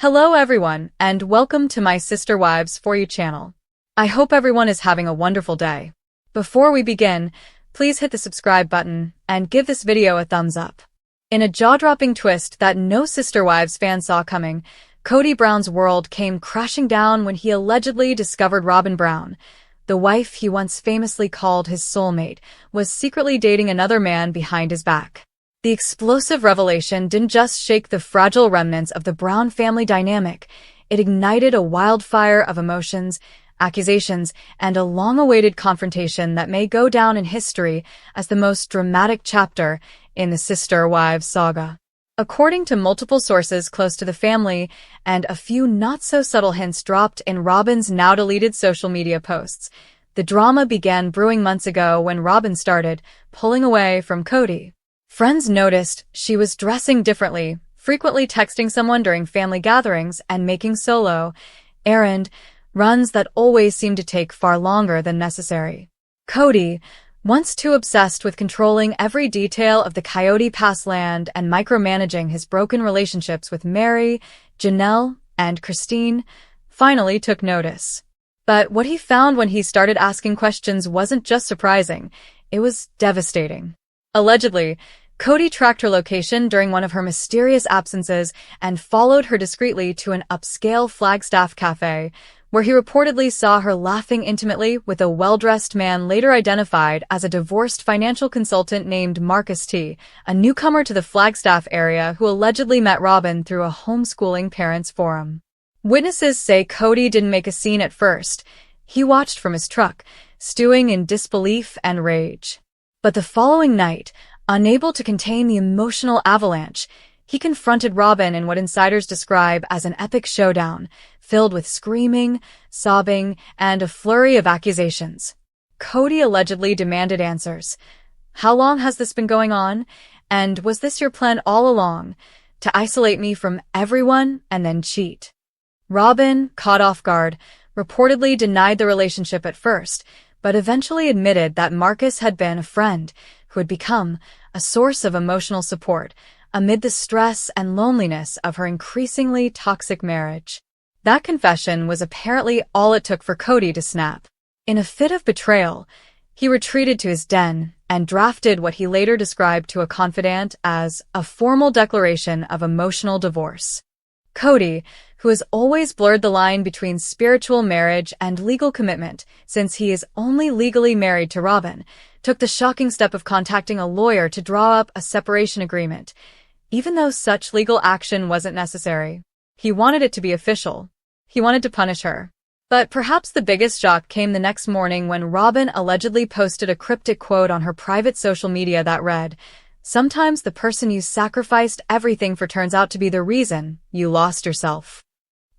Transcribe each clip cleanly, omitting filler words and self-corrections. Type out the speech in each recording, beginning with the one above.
Hello everyone, and welcome to my Sister Wives For You channel. I hope everyone is having a wonderful day. Before we begin, please hit the subscribe button and give this video a thumbs up. In a jaw-dropping twist that no Sister Wives fan saw coming, Kody Brown's world came crashing down when he allegedly discovered Robyn Brown, the wife he once famously called his soulmate, was secretly dating another man behind his back. The explosive revelation didn't just shake the fragile remnants of the Brown family dynamic, it ignited a wildfire of emotions, accusations, and a long-awaited confrontation that may go down in history as the most dramatic chapter in the Sister Wives saga. According to multiple sources close to the family, and a few not-so-subtle hints dropped in Robyn's now-deleted social media posts, the drama began brewing months ago when Robyn started pulling away from Kody. Friends noticed she was dressing differently, frequently texting someone during family gatherings and making solo errand runs that always seemed to take far longer than necessary. Kody, once too obsessed with controlling every detail of the Coyote Pass land and micromanaging his broken relationships with Meri, Janelle, and Christine, finally took notice. But what he found when he started asking questions wasn't just surprising, it was devastating. Allegedly, Kody tracked her location during one of her mysterious absences and followed her discreetly to an upscale Flagstaff cafe, where he reportedly saw her laughing intimately with a well-dressed man later identified as a divorced financial consultant named Marcus T., a newcomer to the Flagstaff area who allegedly met Robyn through a homeschooling parents forum. Witnesses say Kody didn't make a scene at first. He watched from his truck, stewing in disbelief and rage. But the following night, unable to contain the emotional avalanche, he confronted Robyn in what insiders describe as an epic showdown, filled with screaming, sobbing, and a flurry of accusations. Kody allegedly demanded answers. How long has this been going on? And was this your plan all along, to isolate me from everyone and then cheat? Robyn, caught off guard, reportedly denied the relationship at first, but eventually admitted that Marcus had been a friend who had become a source of emotional support amid the stress and loneliness of her increasingly toxic marriage. That confession was apparently all it took for Kody to snap. In a fit of betrayal, he retreated to his den and drafted what he later described to a confidant as a formal declaration of emotional divorce. Kody, who has always blurred the line between spiritual marriage and legal commitment since he is only legally married to Robyn, took the shocking step of contacting a lawyer to draw up a separation agreement, even though such legal action wasn't necessary. He wanted it to be official. He wanted to punish her. But perhaps the biggest shock came the next morning when Robyn allegedly posted a cryptic quote on her private social media that read, "Sometimes the person you sacrificed everything for turns out to be the reason you lost yourself."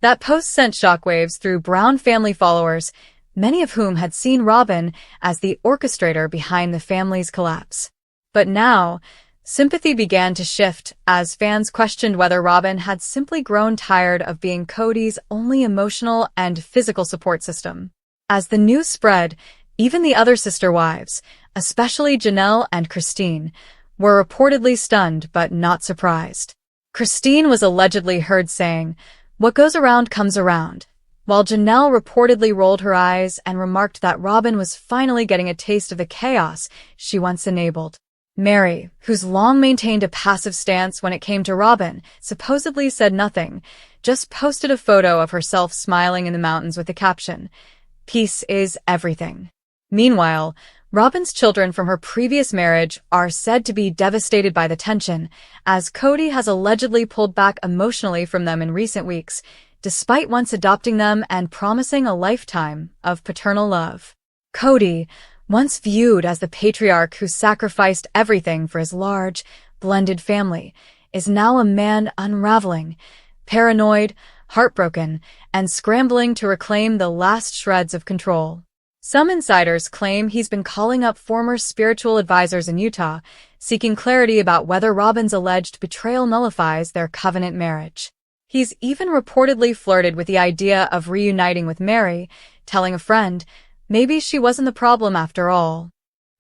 That post sent shockwaves through Brown family followers, many of whom had seen Robyn as the orchestrator behind the family's collapse. But now, sympathy began to shift as fans questioned whether Robyn had simply grown tired of being Kody's only emotional and physical support system. As the news spread, even the other sister wives, especially Janelle and Christine, were reportedly stunned but not surprised. Christine was allegedly heard saying, "What goes around comes around," while Janelle reportedly rolled her eyes and remarked that Robyn was finally getting a taste of the chaos she once enabled. Meri, who's long maintained a passive stance when it came to Robyn, supposedly said nothing, just posted a photo of herself smiling in the mountains with the caption, "Peace is everything." Meanwhile, Robyn's children from her previous marriage are said to be devastated by the tension, as Kody has allegedly pulled back emotionally from them in recent weeks, despite once adopting them and promising a lifetime of paternal love. Kody, once viewed as the patriarch who sacrificed everything for his large, blended family, is now a man unraveling, paranoid, heartbroken, and scrambling to reclaim the last shreds of control. Some insiders claim he's been calling up former spiritual advisors in Utah, seeking clarity about whether Robyn's alleged betrayal nullifies their covenant marriage. He's even reportedly flirted with the idea of reuniting with Meri, telling a friend, maybe she wasn't the problem after all.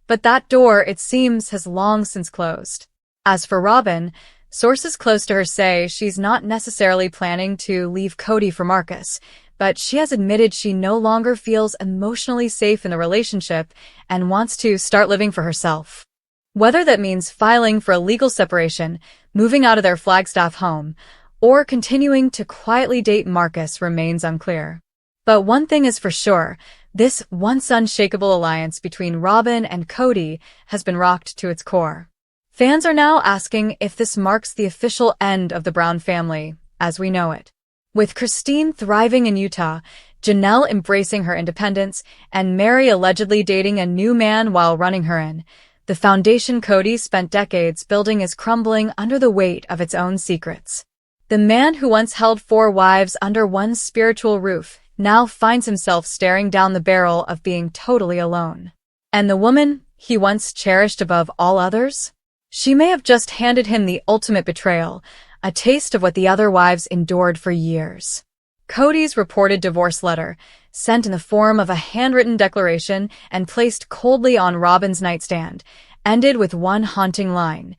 But that door, it seems, has long since closed. As for Robyn, Sources close to her say she's not necessarily planning to leave Kody for Marcus, but she has admitted she no longer feels emotionally safe in the relationship and wants to start living for herself. Whether that means filing for a legal separation, moving out of their Flagstaff home, or continuing to quietly date Marcus remains unclear. But one thing is for sure, this once unshakable alliance between Robyn and Kody has been rocked to its core. Fans are now asking if this marks the official end of the Brown family, as we know it. With Christine thriving in Utah, Janelle embracing her independence, and Mary allegedly dating a new man while running her in, the foundation Kody spent decades building is crumbling under the weight of its own secrets. The man who once held 4 wives under one spiritual roof now finds himself staring down the barrel of being totally alone. And the woman he once cherished above all others? She may have just handed him the ultimate betrayal, a taste of what the other wives endured for years. Kody's reported divorce letter, sent in the form of a handwritten declaration and placed coldly on Robyn's nightstand, ended with one haunting line: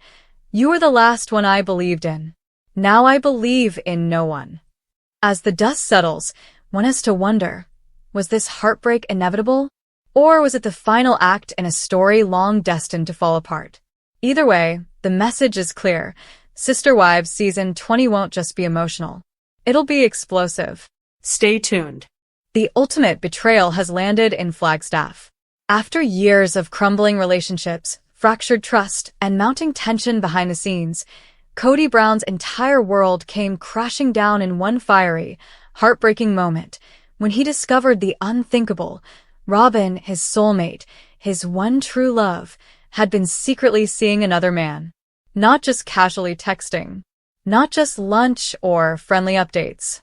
"You were the last one I believed in. Now I believe in no one." As the dust settles, one has to wonder, was this heartbreak inevitable? Or was it the final act in a story long destined to fall apart? Either way, the message is clear. Sister Wives Season 20 won't just be emotional. It'll be explosive. Stay tuned. The ultimate betrayal has landed in Flagstaff. After years of crumbling relationships, fractured trust, and mounting tension behind the scenes, Kody Brown's entire world came crashing down in one fiery, heartbreaking moment when he discovered the unthinkable. Robyn, his soulmate, his one true love, had been secretly seeing another man. Not just casually texting, not just lunch or friendly updates,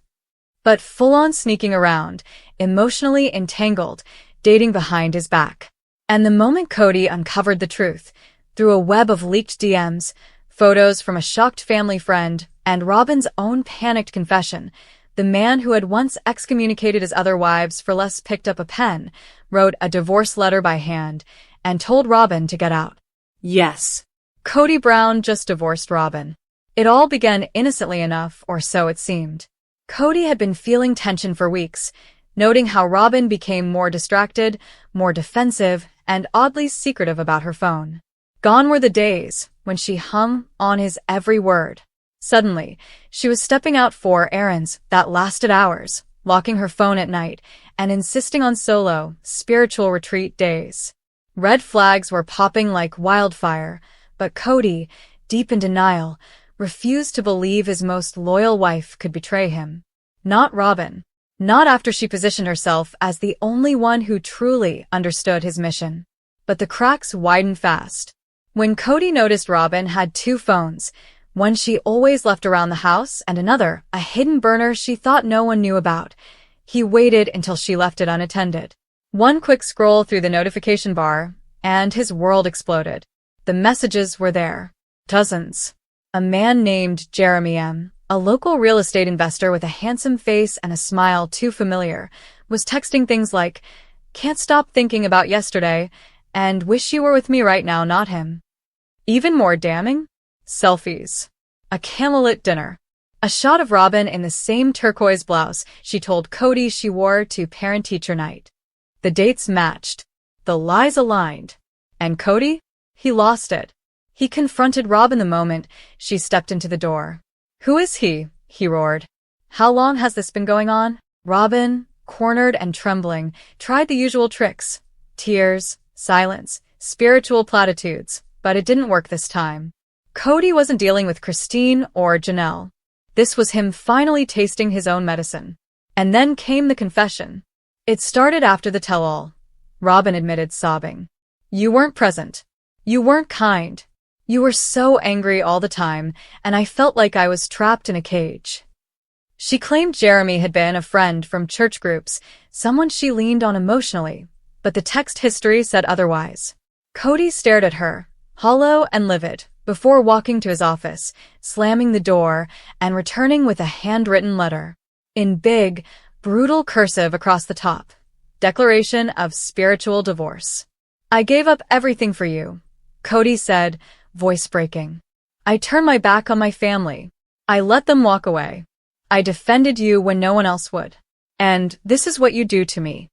but full-on sneaking around, emotionally entangled, dating behind his back. And the moment Kody uncovered the truth, through a web of leaked DMs, photos from a shocked family friend, and Robyn's own panicked confession, the man who had once excommunicated his other wives for less picked up a pen, wrote a divorce letter by hand, and told Robyn to get out. Yes. Kody Brown just divorced Robyn. It all began innocently enough, or so it seemed. Kody had been feeling tension for weeks, noting how Robyn became more distracted, more defensive, and oddly secretive about her phone. Gone were the days when she hung on his every word. Suddenly, she was stepping out for errands that lasted hours, locking her phone at night, and insisting on solo, spiritual retreat days. Red flags were popping like wildfire, but Kody, deep in denial, refused to believe his most loyal wife could betray him. Not Robyn. Not after she positioned herself as the only one who truly understood his mission. But the cracks widened fast. When Kody noticed Robyn had 2 phones, one she always left around the house and another, a hidden burner she thought no one knew about, he waited until she left it unattended. One quick scroll through the notification bar, and his world exploded. The messages were there. Dozens. A man named Jeremy M., a local real estate investor with a handsome face and a smile too familiar, was texting things like, "Can't stop thinking about yesterday," and "Wish you were with me right now, not him." Even more damning? Selfies. A candlelit dinner. A shot of Robyn in the same turquoise blouse she told Kody she wore to parent-teacher night. The dates matched. The lies aligned. And Kody? He lost it. He confronted Robyn the moment she stepped into the door. "Who is he?" he roared. "How long has this been going on?" Robyn, cornered and trembling, tried the usual tricks. Tears, silence, spiritual platitudes, but it didn't work this time. Kody wasn't dealing with Christine or Janelle. This was him finally tasting his own medicine. And then came the confession. It started after the tell-all. Robyn admitted, sobbing. "You weren't present. You weren't kind. You were so angry all the time, and I felt like I was trapped in a cage." She claimed Jeremy had been a friend from church groups, someone she leaned on emotionally, but the text history said otherwise. Kody stared at her, hollow and livid, before walking to his office, slamming the door, and returning with a handwritten letter. In big, brutal cursive across the top. Declaration of spiritual divorce. "I gave up everything for you," Kody said, voice breaking. I turned my back on my family. I let them walk away. I defended you when no one else would. And this is what you do to me.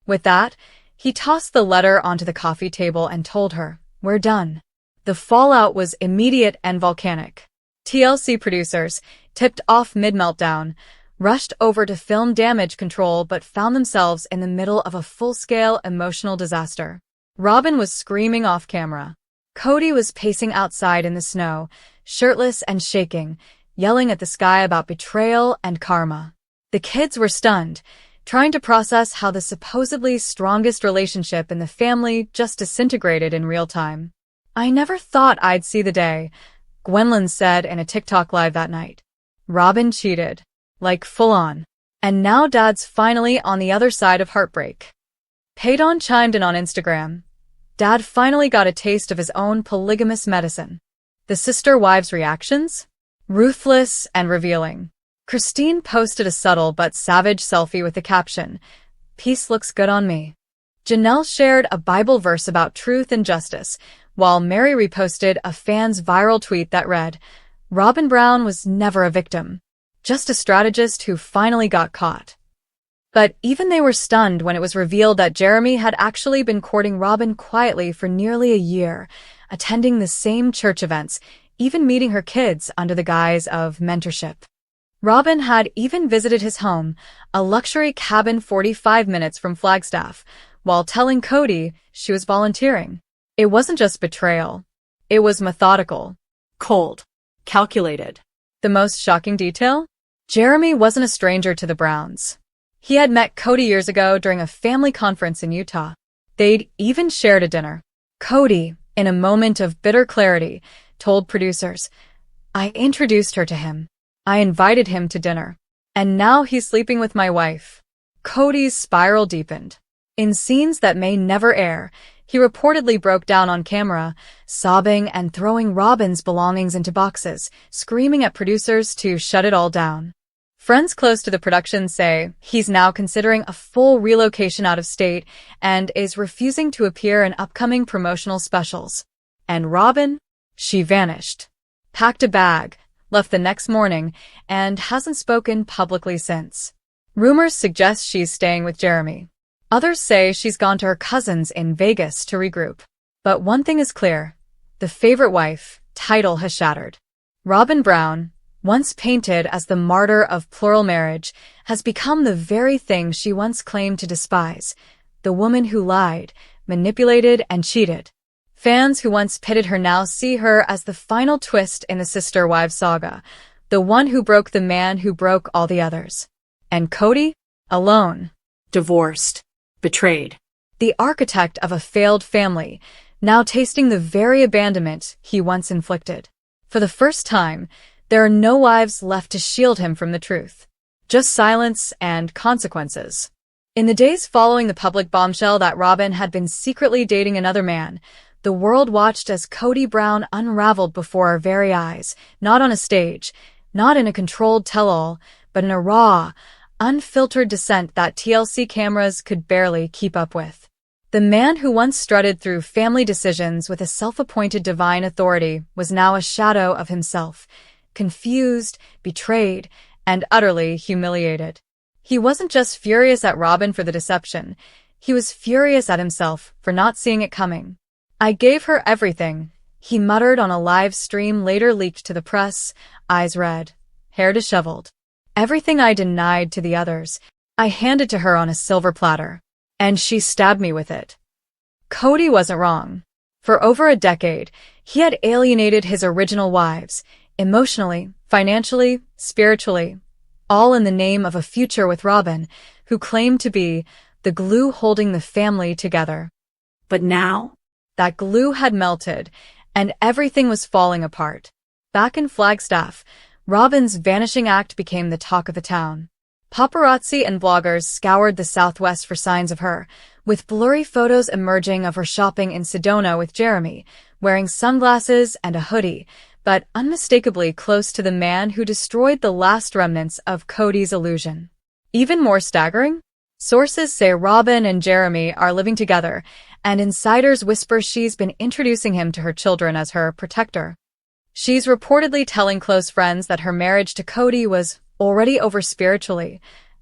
With that, he tossed the letter onto the coffee table and told her, "We're done." The fallout was immediate and volcanic. TLC producers, tipped off mid-meltdown, rushed over to film damage control but found themselves in the middle of a full-scale emotional disaster. Robyn was screaming off camera. Kody was pacing outside in the snow, shirtless and shaking, yelling at the sky about betrayal and karma. The kids were stunned, trying to process how the supposedly strongest relationship in the family just disintegrated in real time. "I never thought I'd see the day," Gwendolyn said in a TikTok live that night. Robyn cheated. Like full on. And now Dad's finally on the other side of heartbreak. Paydon chimed in on Instagram. Dad finally got a taste of his own polygamous medicine. The sister wives' reactions? Ruthless and revealing. Christine posted a subtle but savage selfie with the caption, "Peace looks good on me." Janelle shared a Bible verse about truth and justice, while Mary reposted a fan's viral tweet that read, "Robyn Brown was never a victim, just a strategist who finally got caught." But even they were stunned when it was revealed that Jeremy had actually been courting Robyn quietly for nearly a year, attending the same church events, even meeting her kids under the guise of mentorship. Robyn had even visited his home, a luxury cabin 45 minutes from Flagstaff, while telling Kody she was volunteering. It wasn't just betrayal. It was methodical. Cold. Calculated. The most shocking detail? Jeremy wasn't a stranger to the Browns. He had met Kody years ago during a family conference in Utah. They'd even shared a dinner. Kody, in a moment of bitter clarity, told producers, "I introduced her to him. I invited him to dinner. And now he's sleeping with my wife." Kody's spiral deepened. In scenes that may never air, he reportedly broke down on camera, sobbing and throwing Robyn's belongings into boxes, screaming at producers to shut it all down. Friends close to the production say he's now considering a full relocation out of state and is refusing to appear in upcoming promotional specials. And Robyn? She vanished. Packed a bag, left the next morning, and hasn't spoken publicly since. Rumors suggest she's staying with Jeremy. Others say she's gone to her cousins in Vegas to regroup. But one thing is clear. The favorite wife title has shattered. Robyn Brown, once painted as the martyr of plural marriage, has become the very thing she once claimed to despise, the woman who lied, manipulated, and cheated. Fans who once pitted her now see her as the final twist in the sister wives saga, the one who broke the man who broke all the others. And Kody? Alone. Divorced. Betrayed. The architect of a failed family, now tasting the very abandonment he once inflicted. For the first time, there are no wives left to shield him from the truth. Just silence and consequences. In the days following the public bombshell that Robyn had been secretly dating another man, the world watched as Kody Brown unraveled before our very eyes, not on a stage, not in a controlled tell-all, but in a raw, unfiltered descent that TLC cameras could barely keep up with. The man who once strutted through family decisions with a self-appointed divine authority was now a shadow of himself, confused, betrayed, and utterly humiliated. He wasn't just furious at Robyn for the deception, he was furious at himself for not seeing it coming. "I gave her everything," he muttered on a live stream later leaked to the press, eyes red, hair disheveled. "Everything I denied to the others, I handed to her on a silver platter. And she stabbed me with it." Kody wasn't wrong. For over a decade, he had alienated his original wives, emotionally, financially, spiritually, all in the name of a future with Robyn, who claimed to be the glue holding the family together. But now? That glue had melted, and everything was falling apart. Back in Flagstaff, Robyn's vanishing act became the talk of the town. Paparazzi and bloggers scoured the Southwest for signs of her, with blurry photos emerging of her shopping in Sedona with Jeremy, wearing sunglasses and a hoodie, but unmistakably close to the man who destroyed the last remnants of Kody's illusion. Even more staggering? Sources say Robyn and Jeremy are living together, and insiders whisper she's been introducing him to her children as her protector. She's reportedly telling close friends that her marriage to Kody was already over spiritually,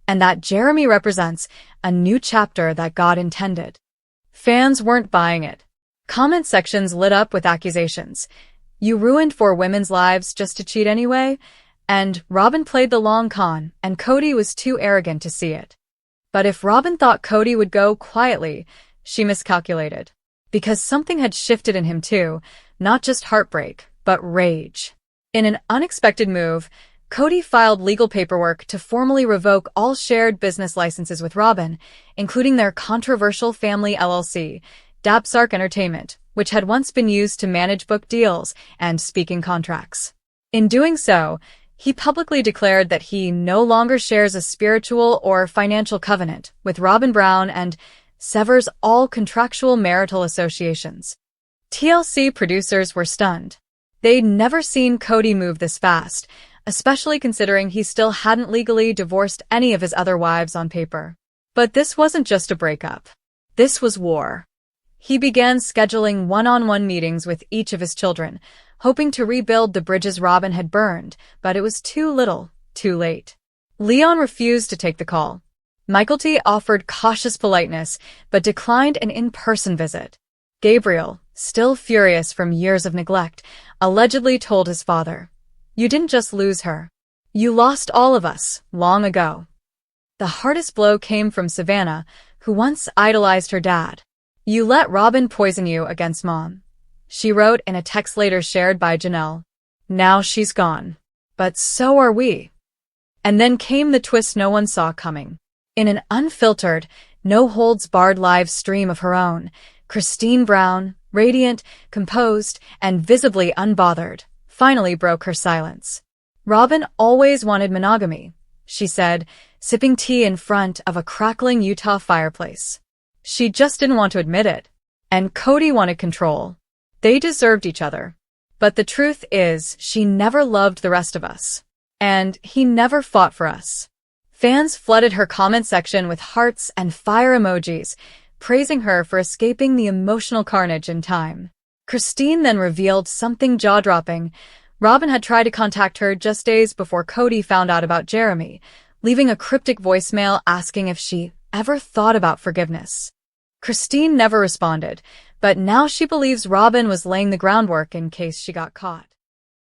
and that Jeremy represents a new chapter that God intended. Fans weren't buying it. Comment sections lit up with accusations. You ruined 4 women's lives just to cheat anyway? And Robyn played the long con, and Kody was too arrogant to see it. But if Robyn thought Kody would go quietly, she miscalculated. Because something had shifted in him too, not just heartbreak, but rage. In an unexpected move, Kody filed legal paperwork to formally revoke all shared business licenses with Robyn, including their controversial family LLC, Dabsark Entertainment, which had once been used to manage book deals and speaking contracts. In doing so, he publicly declared that he no longer shares a spiritual or financial covenant with Robyn Brown and severs all contractual marital associations. TLC producers were stunned. They'd never seen Kody move this fast, especially considering he still hadn't legally divorced any of his other wives on paper. But this wasn't just a breakup. This was war. He began scheduling one-on-one meetings with each of his children, hoping to rebuild the bridges Robyn had burned, but it was too little, too late. Leon refused to take the call. Mykelti offered cautious politeness, but declined an in-person visit. Gabriel, still furious from years of neglect, allegedly told his father, "You didn't just lose her. You lost all of us, long ago." The hardest blow came from Savannah, who once idolized her dad. "You let Robyn poison you against Mom," she wrote in a text later shared by Janelle. "Now she's gone. But so are we." And then came the twist no one saw coming. In an unfiltered, no-holds-barred live stream of her own, Christine Brown, radiant, composed, and visibly unbothered, finally broke her silence. "Robyn always wanted monogamy," she said, sipping tea in front of a crackling Utah fireplace. "She just didn't want to admit it. And Kody wanted control. They deserved each other. But the truth is, she never loved the rest of us. And he never fought for us." Fans flooded her comment section with hearts and fire emojis, praising her for escaping the emotional carnage in time. Christine then revealed something jaw-dropping. Robyn had tried to contact her just days before Kody found out about Jeremy, leaving a cryptic voicemail asking if she ever thought about forgiveness. Christine never responded, but now she believes Robyn was laying the groundwork in case she got caught.